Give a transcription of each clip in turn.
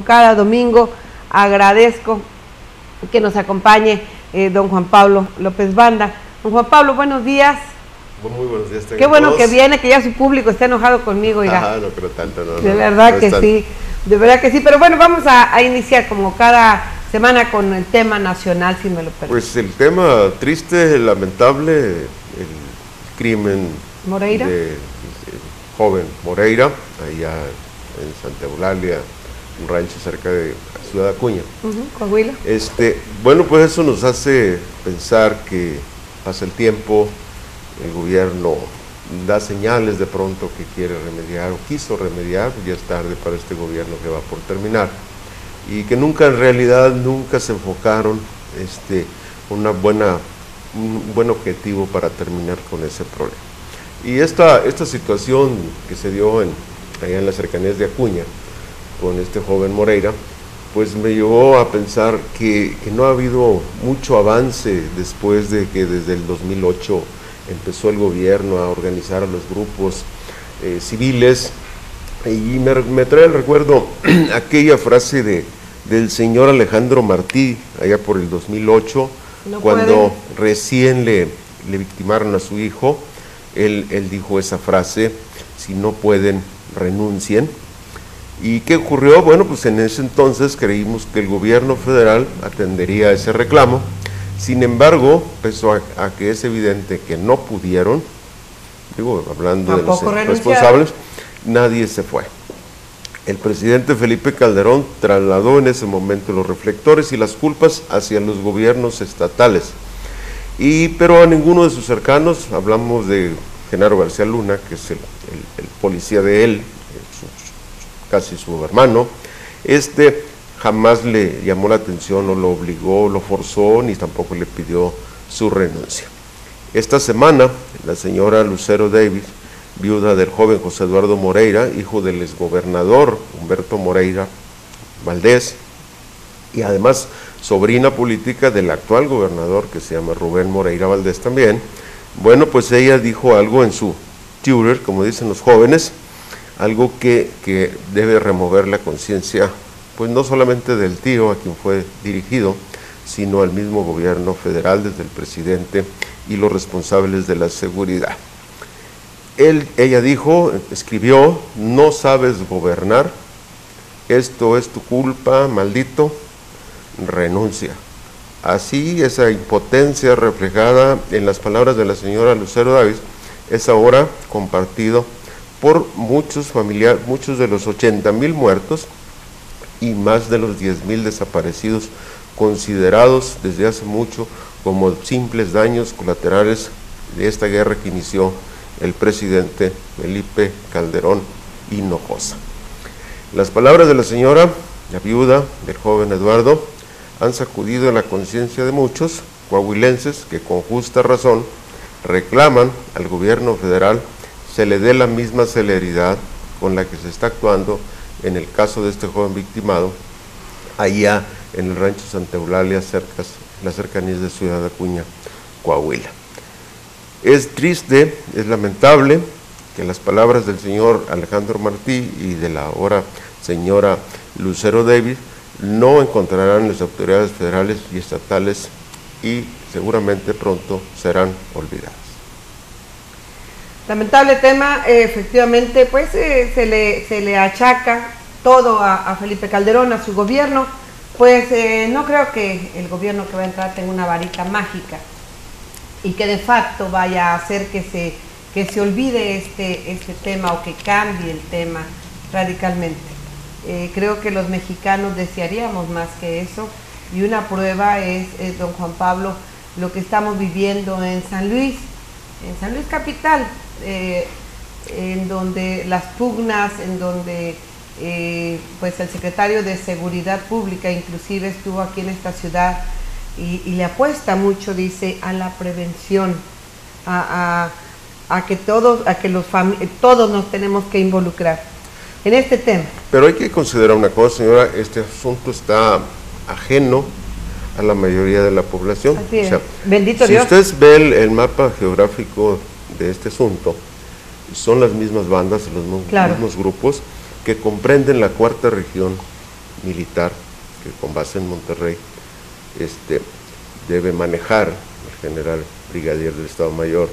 Cada domingo agradezco que nos acompañe don Juan Pablo López Banda. Don Juan Pablo, buenos días. Muy buenos días. Qué bueno todos. Que viene, que ya su público está enojado conmigo. Oiga. No creo tanto, no. De verdad no que sí, de verdad que sí. Pero bueno, vamos a iniciar como cada semana con el tema nacional, si me lo permite. Pues el tema triste, lamentable, el crimen Moreira. de joven Moreira, allá en Santa Eulalia, un rancho cerca de Ciudad Acuña. Coahuila. Bueno, pues eso nos hace pensar que pasa el tiempo, el gobierno da señales de pronto que quiere remediar o quiso remediar, ya es tarde para este gobierno que va por terminar, y que nunca en realidad se enfocaron un buen objetivo para terminar con ese problema. Y esta situación que se dio allá en las cercanías de Acuña con este joven Moreira, pues me llevó a pensar que no ha habido mucho avance después de que desde el 2008 empezó el gobierno a organizar a los grupos civiles, y me trae el recuerdo aquella frase del señor Alejandro Martí, allá por el 2008, cuando recién le victimaron a su hijo. Él dijo esa frase: si no pueden, renuncien. ¿Y qué ocurrió? Bueno, pues en ese entonces creímos que el gobierno federal atendería ese reclamo. Sin embargo, pese a que es evidente que no pudieron, hablando de los responsables, nadie se fue. El presidente Felipe Calderón trasladó en ese momento los reflectores y las culpas hacia los gobiernos estatales. Pero a ninguno de sus cercanos, hablamos de Genaro García Luna, que es el policía de él, casi su hermano, jamás le llamó la atención, o lo obligó, lo forzó, ni tampoco le pidió su renuncia. Esta semana, la señora Lucero Davis, viuda del joven José Eduardo Moreira, hijo del exgobernador Humberto Moreira Valdés, y además sobrina política del actual gobernador, que se llama Rubén Moreira Valdés también, bueno, pues ella dijo algo en su Twitter, como dicen los jóvenes, algo que debe remover la conciencia, pues no solamente del tío a quien fue dirigido, sino al mismo gobierno federal, desde el presidente y los responsables de la seguridad. Ella escribió: no sabes gobernar, esto es tu culpa, maldito, renuncia. Así, esa impotencia reflejada en las palabras de la señora Lucero Davis es ahora compartido por muchos familiares, muchos de los 80,000 muertos y más de los 10,000 desaparecidos, considerados desde hace mucho como simples daños colaterales de esta guerra que inició el presidente Felipe Calderón Hinojosa. Las palabras de la señora, la viuda del joven Eduardo, han sacudido la conciencia de muchos coahuilenses que con justa razón reclaman al gobierno federal se le dé la misma celeridad con la que se está actuando en el caso de este joven victimado allá en el rancho Santa Eulalia, las cercanías de Ciudad Acuña, Coahuila. Es triste, es lamentable que las palabras del señor Alejandro Martí y de la ahora señora Lucero Davis no encontrarán las autoridades federales y estatales, y seguramente pronto serán olvidadas. Lamentable tema, efectivamente, pues se le achaca todo a Felipe Calderón, a su gobierno. Pues no creo que el gobierno que va a entrar tenga una varita mágica y que de facto vaya a hacer que se olvide este tema, o que cambie el tema radicalmente. Creo que los mexicanos desearíamos más que eso, y una prueba es don Juan Pablo, lo que estamos viviendo en San Luis capital, en donde las pugnas, en donde pues el secretario de Seguridad Pública inclusive estuvo aquí en esta ciudad y le apuesta mucho, dice, a la prevención, a que todos nos tenemos que involucrar en este tema. Pero hay que considerar una cosa, señora, este asunto está ajeno a la mayoría de la población. Así es. O sea, bendito Dios. Si usted ve el mapa geográfico de este asunto, son las mismas bandas, los mismos grupos que comprenden la cuarta región militar que con base en Monterrey debe manejar el general brigadier del Estado Mayor,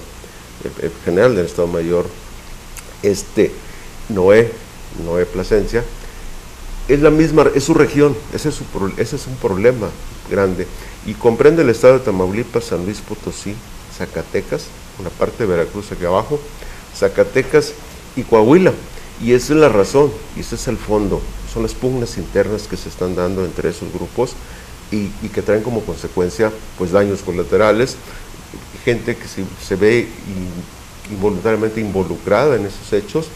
el general del Estado Mayor, Noé Plasencia. Es la misma, es su región, ese es un problema grande, y comprende el estado de Tamaulipas, San Luis Potosí, Zacatecas, una parte de Veracruz aquí abajo, Zacatecas y Coahuila, y esa es la razón, y ese es el fondo, son las pugnas internas que se están dando entre esos grupos y que traen como consecuencia pues daños colaterales, gente que se ve involuntariamente involucrada en esos hechos,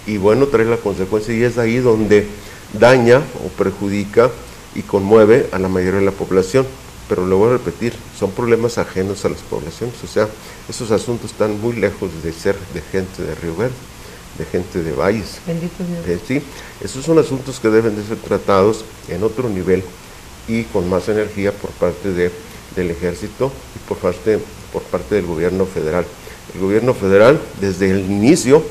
y bueno, trae la consecuencia, y es ahí donde daña o perjudica y conmueve a la mayoría de la población. Pero lo voy a repetir, son problemas ajenos a las poblaciones, o sea, esos asuntos están muy lejos de ser de gente de Río Verde, de gente de Valles. Bendito Dios. Sí, esos son asuntos que deben de ser tratados en otro nivel y con más energía por parte del ejército y por parte del gobierno federal. El gobierno federal, desde el inicio,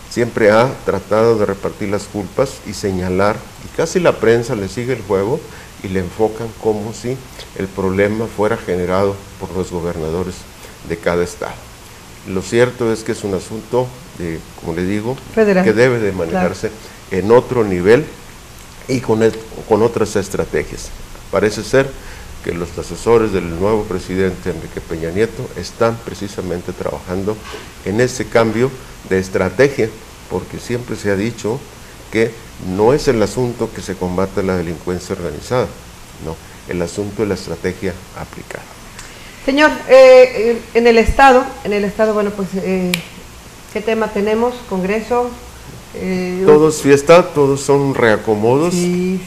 siempre ha tratado de repartir las culpas y señalar, y casi la prensa le sigue el juego y le enfocan como si el problema fuera generado por los gobernadores de cada estado. Lo cierto es que es un asunto, como le digo, federal, que debe de manejarse en otro nivel y con otras estrategias. Parece ser que los asesores del nuevo presidente Enrique Peña Nieto están precisamente trabajando en ese cambio de estrategia, porque siempre se ha dicho que no es el asunto que se combate la delincuencia organizada, no, el asunto es la estrategia aplicada. Señor, en el estado, bueno, pues, ¿qué tema tenemos? Congreso. Todo es fiesta, todos son reacomodos,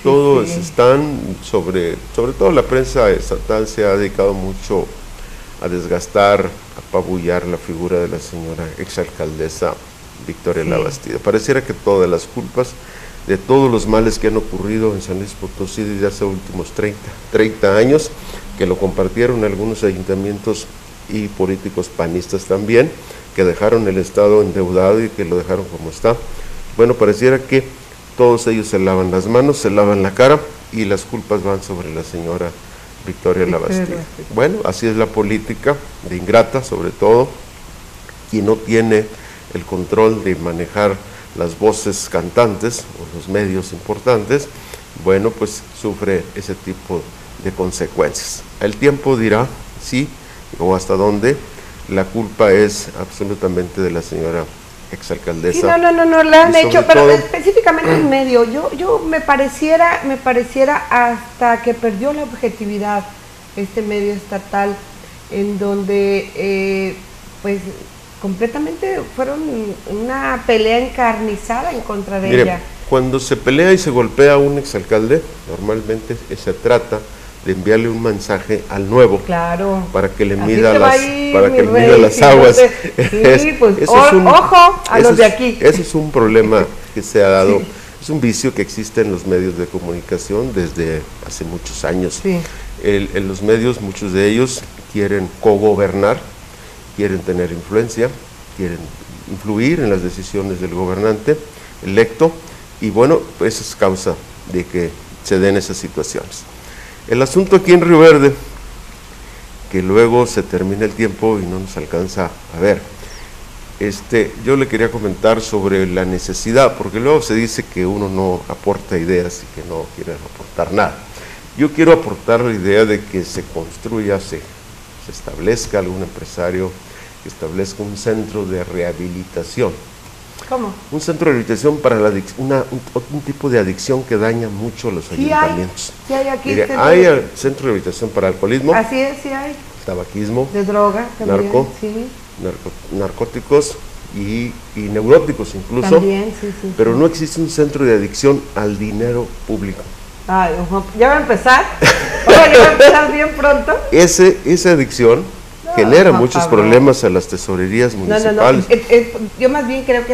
todos están, sobre todo la prensa estatal se ha dedicado mucho a desgastar, a apabullar la figura de la señora exalcaldesa Victoria Labastida. Pareciera que todas las culpas de todos los males que han ocurrido en San Luis Potosí desde hace últimos 30 años, que lo compartieron algunos ayuntamientos y políticos panistas también, que dejaron el estado endeudado y que lo dejaron como está. Bueno, pareciera que todos ellos se lavan las manos, se lavan la cara y las culpas van sobre la señora Victoria Labastida. Bueno, así es la política, de ingrata sobre todo, y no tiene el control de manejar las voces cantantes o los medios importantes, bueno, pues sufre ese tipo de consecuencias. El tiempo dirá sí o hasta dónde. La culpa es absolutamente de la señora exalcaldesa. Sí, no, la han hecho, pero específicamente el medio, yo me pareciera hasta que perdió la objetividad este medio estatal, en donde pues completamente fueron una pelea encarnizada en contra de ella. Cuando se pelea y se golpea a un exalcalde, normalmente se trata de enviarle un mensaje al nuevo, para que le mida las aguas. Ojo a los de aquí. Ese es un problema que se ha dado, es un vicio que existe en los medios de comunicación desde hace muchos años. En los medios, muchos de ellos quieren cogobernar, quieren tener influencia, quieren influir en las decisiones del gobernante electo, y bueno, pues es causa de que se den esas situaciones. El asunto aquí en Río Verde, que luego se termina el tiempo y no nos alcanza a ver, yo le quería comentar sobre la necesidad, porque luego se dice que uno no aporta ideas y que no quiere aportar nada. Yo quiero aportar la idea de que se construya, se establezca algún empresario que establezca un centro de rehabilitación. ¿Cómo? Un centro de rehabilitación para un tipo de adicción que daña mucho a los ayuntamientos. Sí hay aquí. Mire, hay el centro de rehabilitación para alcoholismo. Así es, sí hay. Tabaquismo. De droga también. Narcóticos y neuróticos incluso. También, sí. Pero no existe un centro de adicción al dinero público. Ay, ¿ya va a empezar? ¿Ya va a empezar bien pronto? Esa adicción genera muchos problemas a las tesorerías municipales. Yo más bien creo que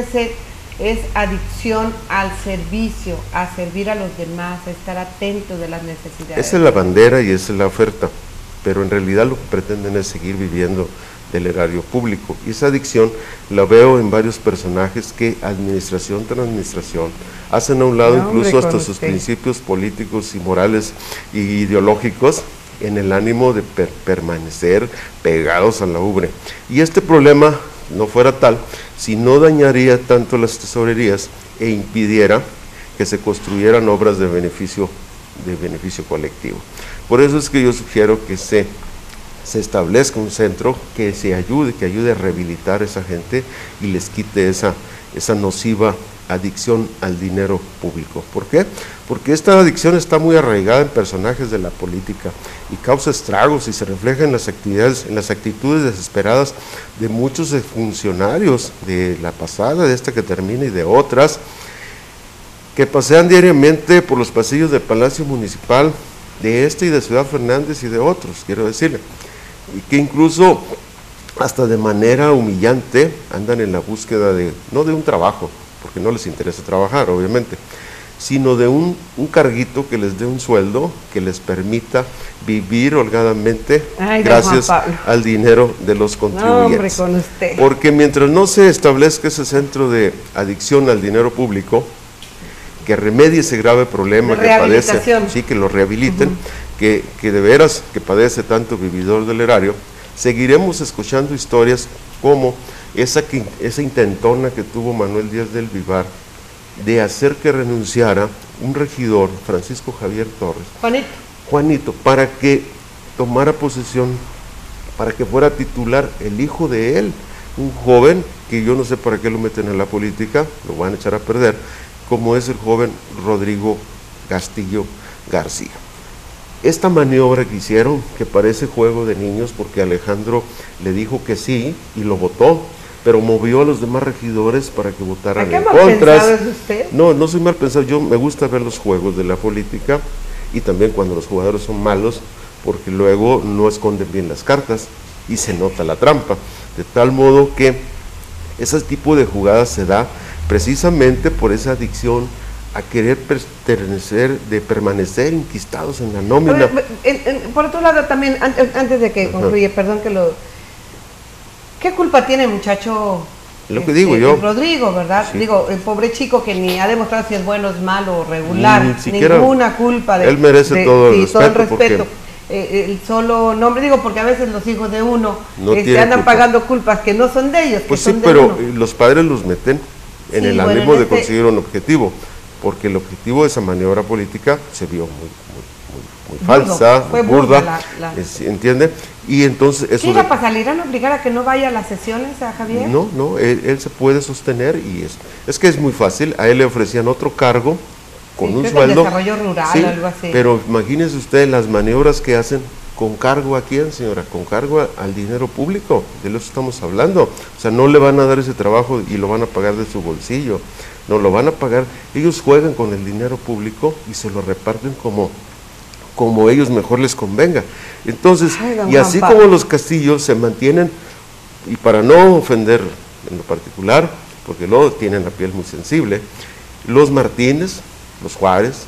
es adicción al servicio, a servir a los demás, a estar atento de las necesidades. Esa es la bandera y esa es la oferta. pero en realidad lo que pretenden es seguir viviendo del erario público. Y esa adicción la veo en varios personajes que administración tras administración hacen a un lado, incluso hasta sus principios políticos y morales y ideológicos, en el ánimo de permanecer pegados a la ubre. Y este problema no fuera tal si no dañaría tanto las tesorerías e impidiera que se construyeran obras de beneficio colectivo. Por eso es que yo sugiero que se establezca un centro que ayude a rehabilitar a esa gente y les quite esa nociva adicción al dinero público. ¿Por qué? Porque esta adicción está muy arraigada en personajes de la política y causa estragos y se refleja en las actitudes desesperadas de muchos funcionarios de la pasada, de esta que termina y de otras, que pasean diariamente por los pasillos del Palacio Municipal de este y de Ciudad Fernández y de otros, quiero decirle, y que incluso hasta de manera humillante andan en la búsqueda no de un trabajo, porque no les interesa trabajar, obviamente, sino de un carguito que les dé un sueldo que les permita vivir holgadamente gracias al dinero de los contribuyentes. No, hombre, con usted. Porque mientras no se establezca ese centro de adicción al dinero público, que remedie ese grave problema que padece, sí, que lo rehabiliten, que de veras que padece tanto vividor del erario, seguiremos escuchando historias como esa intentona que tuvo Manuel Díaz del Vivar de hacer que renunciara un regidor, Francisco Javier Torres, Juanito, para que tomara posesión, para que fuera titular el hijo de él, un joven que yo no sé para qué lo meten en la política, lo van a echar a perder, como es el joven Rodrigo Castillo García. Esta maniobra que hicieron, que parece juego de niños, porque Alejandro le dijo que sí y lo votó, pero movió a los demás regidores para que votaran en contra. ¿Qué mal pensado es usted? No soy mal pensado, yo me gusta ver los juegos de la política y también cuando los jugadores son malos, porque luego no esconden bien las cartas y se nota la trampa, de tal modo que ese tipo de jugadas se da precisamente por esa adicción a querer permanecer inquistados en la nómina. Por otro lado también, antes de que concluya, perdón que lo... ¿Qué culpa tiene el muchacho? Lo que digo yo. Rodrigo, ¿verdad? Sí. Digo, el pobre chico que ni ha demostrado si es bueno, es malo o regular. Ni siquiera, ninguna culpa. Él merece todo el respeto. El solo nombre, digo, porque a veces los hijos de uno andan pagando culpas que no son de ellos. Pues que sí, son de pero uno. Los padres los meten en el ánimo de conseguir un objetivo, porque el objetivo de esa maniobra política se vio muy falsa, muy burda, ¿entiende? Y entonces eso... ¿Qué iba a pasar? ¿Le irán a obligar a que no vaya a las sesiones a Javier? No, él se puede sostener y es que es muy fácil. A él le ofrecían otro cargo con un sueldo. Desarrollo rural, algo así. Pero imagínense usted las maniobras que hacen con cargo a quién, señora, con cargo al dinero público, de eso estamos hablando. O sea, no le van a dar ese trabajo y lo van a pagar de su bolsillo, no lo van a pagar. Ellos juegan con el dinero público y se lo reparten como ellos mejor les convenga. Entonces, y así como los Castillos se mantienen, y para no ofender en lo particular, porque luego tienen la piel muy sensible, los Martínez, los Juárez,